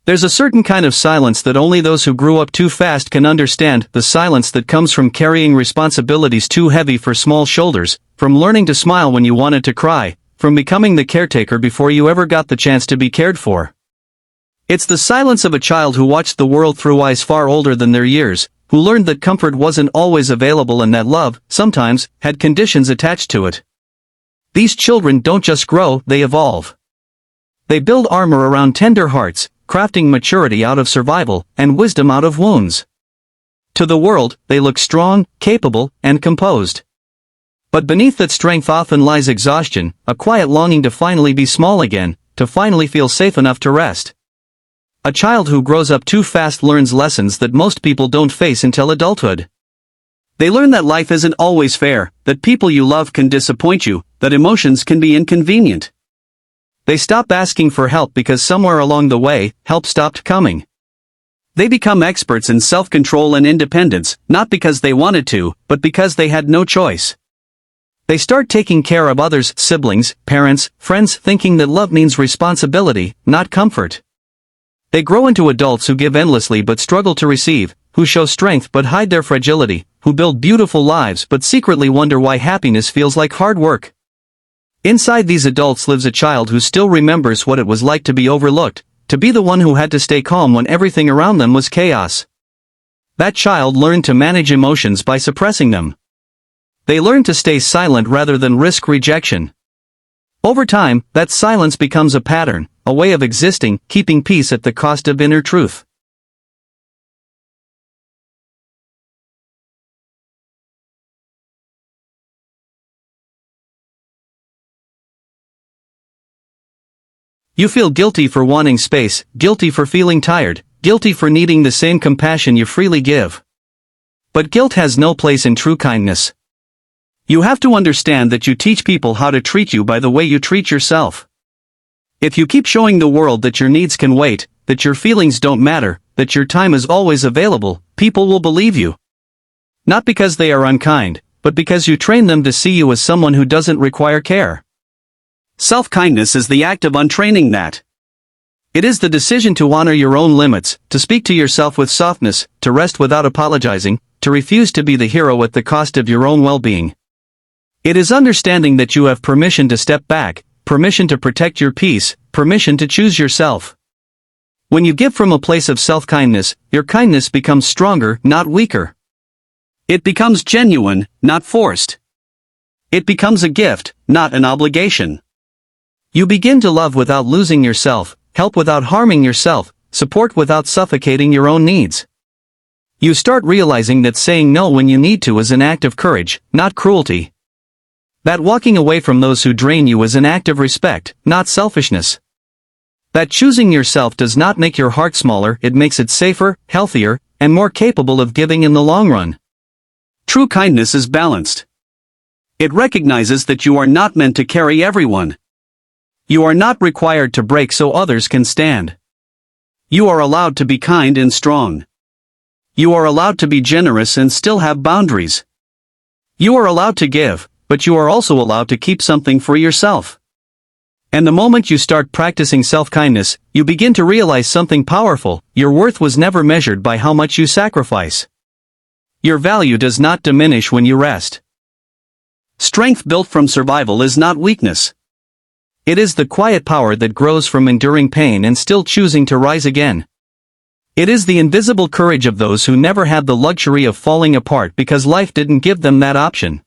There's a certain kind of silence that only those who grew up too fast can understand, the silence that comes from carrying responsibilities too heavy for small shoulders, from learning to smile when you wanted to cry, from becoming the caretaker before you ever got the chance to be cared for. It's the silence of a child who watched the world through eyes far older than their years, who learned that comfort wasn't always available and that love, sometimes, had conditions attached to it. These children don't just grow, they evolve. They build armor around tender hearts, crafting maturity out of survival, and wisdom out of wounds. To the world, they look strong, capable, and composed. But beneath that strength often lies exhaustion, a quiet longing to finally be small again, to finally feel safe enough to rest. A child who grows up too fast learns lessons that most people don't face until adulthood. They learn that life isn't always fair, that people you love can disappoint you, that emotions can be inconvenient. They stop asking for help because somewhere along the way, help stopped coming. They become experts in self-control and independence, not because they wanted to, but because they had no choice. They start taking care of others, siblings, parents, friends, thinking that love means responsibility, not comfort. They grow into adults who give endlessly but struggle to receive, who show strength but hide their fragility, who build beautiful lives but secretly wonder why happiness feels like hard work. Inside these adults lives a child who still remembers what it was like to be overlooked, to be the one who had to stay calm when everything around them was chaos. That child learned to manage emotions by suppressing them. They learn to stay silent rather than risk rejection. Over time, that silence becomes a pattern, a way of existing, keeping peace at the cost of inner truth. You feel guilty for wanting space, guilty for feeling tired, guilty for needing the same compassion you freely give. But guilt has no place in true kindness. You have to understand that you teach people how to treat you by the way you treat yourself. If you keep showing the world that your needs can wait, that your feelings don't matter, that your time is always available, people will believe you. Not because they are unkind, but because you train them to see you as someone who doesn't require care. Self-kindness is the act of untraining that. It is the decision to honor your own limits, to speak to yourself with softness, to rest without apologizing, to refuse to be the hero at the cost of your own well-being. It is understanding that you have permission to step back, permission to protect your peace, permission to choose yourself. When you give from a place of self-kindness, your kindness becomes stronger, not weaker. It becomes genuine, not forced. It becomes a gift, not an obligation. You begin to love without losing yourself, help without harming yourself, support without suffocating your own needs. You start realizing that saying no when you need to is an act of courage, not cruelty. That walking away from those who drain you is an act of respect, not selfishness. That choosing yourself does not make your heart smaller, it makes it safer, healthier, and more capable of giving in the long run. True kindness is balanced. It recognizes that you are not meant to carry everyone. You are not required to break so others can stand. You are allowed to be kind and strong. You are allowed to be generous and still have boundaries. You are allowed to give, but you are also allowed to keep something for yourself. And the moment you start practicing self-kindness, you begin to realize something powerful: your worth was never measured by how much you sacrifice. Your value does not diminish when you rest. Strength built from survival is not weakness. It is the quiet power that grows from enduring pain and still choosing to rise again. It is the invisible courage of those who never had the luxury of falling apart because life didn't give them that option.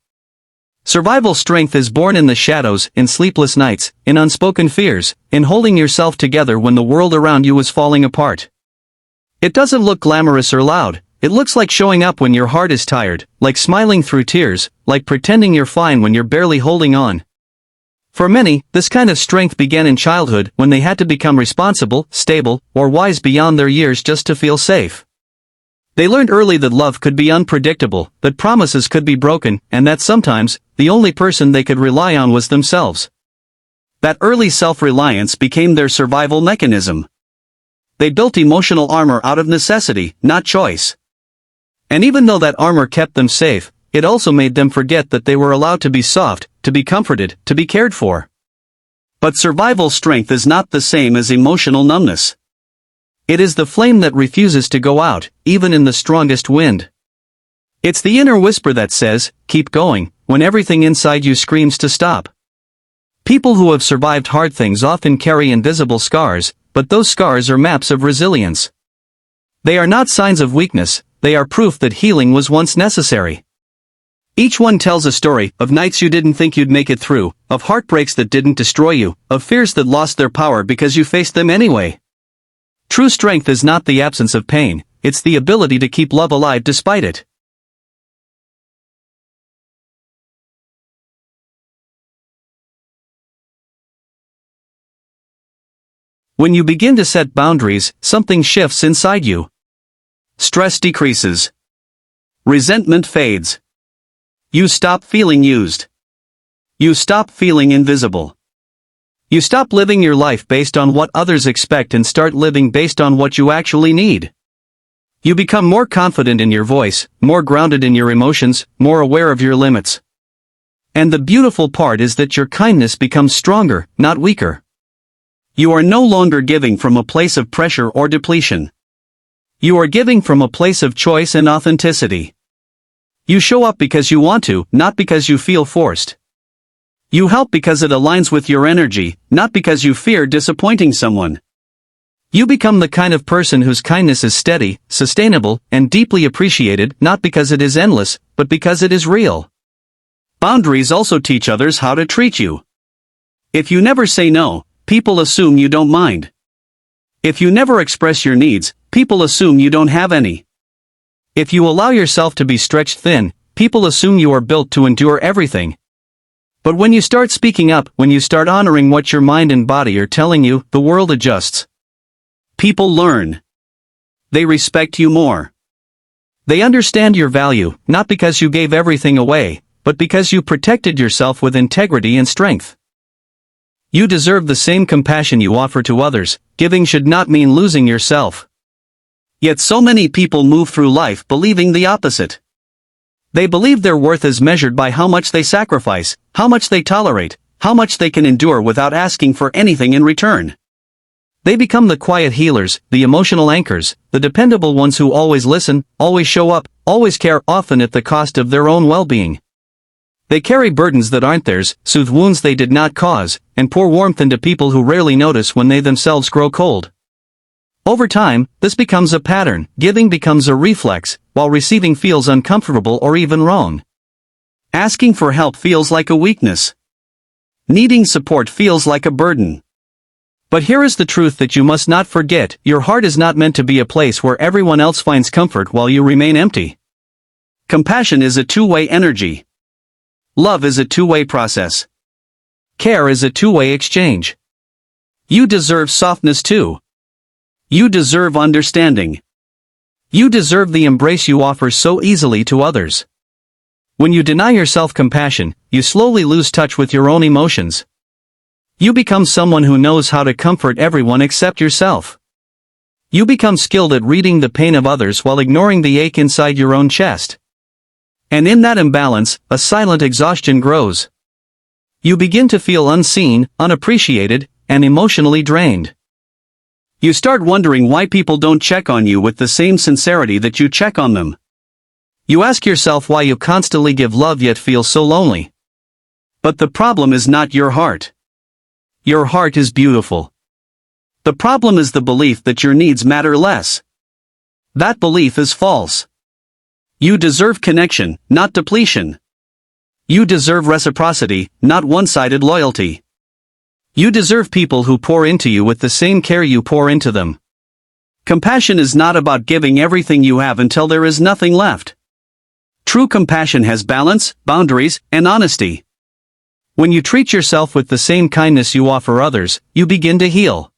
Survival strength is born in the shadows, in sleepless nights, in unspoken fears, in holding yourself together when the world around you is falling apart. It doesn't look glamorous or loud. It looks like showing up when your heart is tired, like smiling through tears, like pretending you're fine when you're barely holding on. For many, this kind of strength began in childhood when they had to become responsible, stable, or wise beyond their years just to feel safe. They learned early that love could be unpredictable, that promises could be broken, and that sometimes, the only person they could rely on was themselves. That early self-reliance became their survival mechanism. They built emotional armor out of necessity, not choice. And even though that armor kept them safe, it also made them forget that they were allowed to be soft, to be comforted, to be cared for. But survival strength is not the same as emotional numbness. It is the flame that refuses to go out, even in the strongest wind. It's the inner whisper that says, keep going, when everything inside you screams to stop. People who have survived hard things often carry invisible scars, but those scars are maps of resilience. They are not signs of weakness, they are proof that healing was once necessary. Each one tells a story of nights you didn't think you'd make it through, of heartbreaks that didn't destroy you, of fears that lost their power because you faced them anyway. True strength is not the absence of pain, it's the ability to keep love alive despite it. When you begin to set boundaries, something shifts inside you. Stress decreases. Resentment fades. You stop feeling used. You stop feeling invisible. You stop living your life based on what others expect and start living based on what you actually need. You become more confident in your voice, more grounded in your emotions, more aware of your limits. And the beautiful part is that your kindness becomes stronger, not weaker. You are no longer giving from a place of pressure or depletion. You are giving from a place of choice and authenticity. You show up because you want to, not because you feel forced. You help because it aligns with your energy, not because you fear disappointing someone. You become the kind of person whose kindness is steady, sustainable, and deeply appreciated, not because it is endless, but because it is real. Boundaries also teach others how to treat you. If you never say no, people assume you don't mind. If you never express your needs, people assume you don't have any. If you allow yourself to be stretched thin, people assume you are built to endure everything. But when you start speaking up, when you start honoring what your mind and body are telling you, the world adjusts. People learn. They respect you more. They understand your value, not because you gave everything away, but because you protected yourself with integrity and strength. You deserve the same compassion you offer to others. Giving should not mean losing yourself. Yet so many people move through life believing the opposite. They believe their worth is measured by how much they sacrifice, how much they tolerate, how much they can endure without asking for anything in return. They become the quiet healers, the emotional anchors, the dependable ones who always listen, always show up, always care, often at the cost of their own well-being. They carry burdens that aren't theirs, soothe wounds they did not cause, and pour warmth into people who rarely notice when they themselves grow cold. Over time, this becomes a pattern. Giving becomes a reflex, while receiving feels uncomfortable or even wrong. Asking for help feels like a weakness. Needing support feels like a burden. But here is the truth that you must not forget: your heart is not meant to be a place where everyone else finds comfort while you remain empty. Compassion is a two-way energy. Love is a two-way process. Care is a two-way exchange. You deserve softness too. You deserve understanding. You deserve the embrace you offer so easily to others. When you deny yourself compassion, you slowly lose touch with your own emotions. You become someone who knows how to comfort everyone except yourself. You become skilled at reading the pain of others while ignoring the ache inside your own chest. And in that imbalance, a silent exhaustion grows. You begin to feel unseen, unappreciated, and emotionally drained. You start wondering why people don't check on you with the same sincerity that you check on them. You ask yourself why you constantly give love yet feel so lonely. But the problem is not your heart. Your heart is beautiful. The problem is the belief that your needs matter less. That belief is false. You deserve connection, not depletion. You deserve reciprocity, not one-sided loyalty. You deserve people who pour into you with the same care you pour into them. Compassion is not about giving everything you have until there is nothing left. True compassion has balance, boundaries, and honesty. When you treat yourself with the same kindness you offer others, you begin to heal.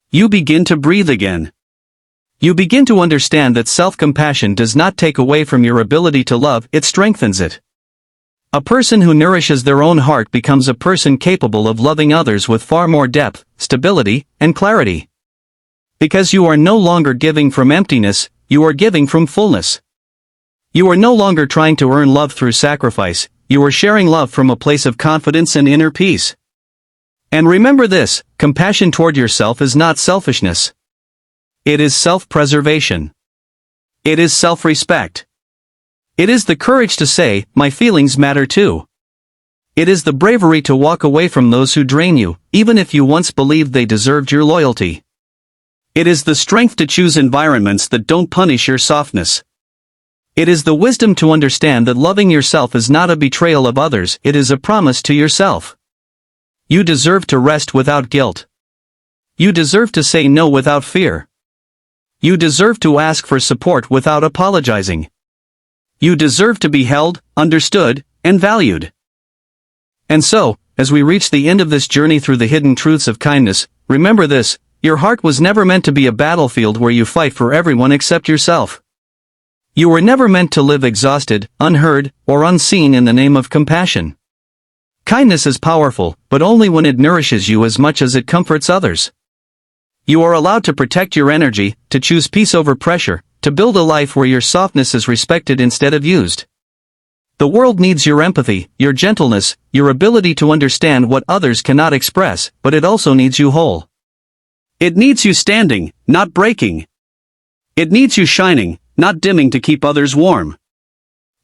You begin to breathe again. You begin to understand that self-compassion does not take away from your ability to love, it strengthens it. A person who nourishes their own heart becomes a person capable of loving others with far more depth, stability, and clarity. Because you are no longer giving from emptiness, you are giving from fullness. You are no longer trying to earn love through sacrifice, you are sharing love from a place of confidence and inner peace. And remember this: compassion toward yourself is not selfishness. It is self-preservation. It is self-respect. It is the courage to say, my feelings matter too. It is the bravery to walk away from those who drain you, even if you once believed they deserved your loyalty. It is the strength to choose environments that don't punish your softness. It is the wisdom to understand that loving yourself is not a betrayal of others, it is a promise to yourself. You deserve to rest without guilt. You deserve to say no without fear. You deserve to ask for support without apologizing. You deserve to be held, understood, and valued. And so, as we reach the end of this journey through the hidden truths of kindness, remember this: your heart was never meant to be a battlefield where you fight for everyone except yourself. You were never meant to live exhausted, unheard, or unseen in the name of compassion. Kindness is powerful, but only when it nourishes you as much as it comforts others. You are allowed to protect your energy, to choose peace over pressure, to build a life where your softness is respected instead of used. The world needs your empathy, your gentleness, your ability to understand what others cannot express, but it also needs you whole. It needs you standing, not breaking. It needs you shining, not dimming to keep others warm.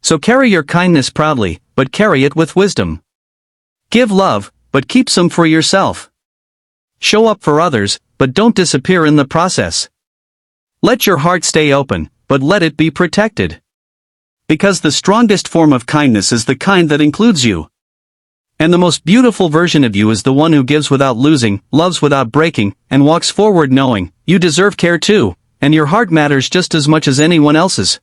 So carry your kindness proudly, but carry it with wisdom. Give love, but keep some for yourself. Show up for others, but don't disappear in the process. Let your heart stay open, but let it be protected. Because the strongest form of kindness is the kind that includes you. And the most beautiful version of you is the one who gives without losing, loves without breaking, and walks forward knowing, you deserve care too, and your heart matters just as much as anyone else's.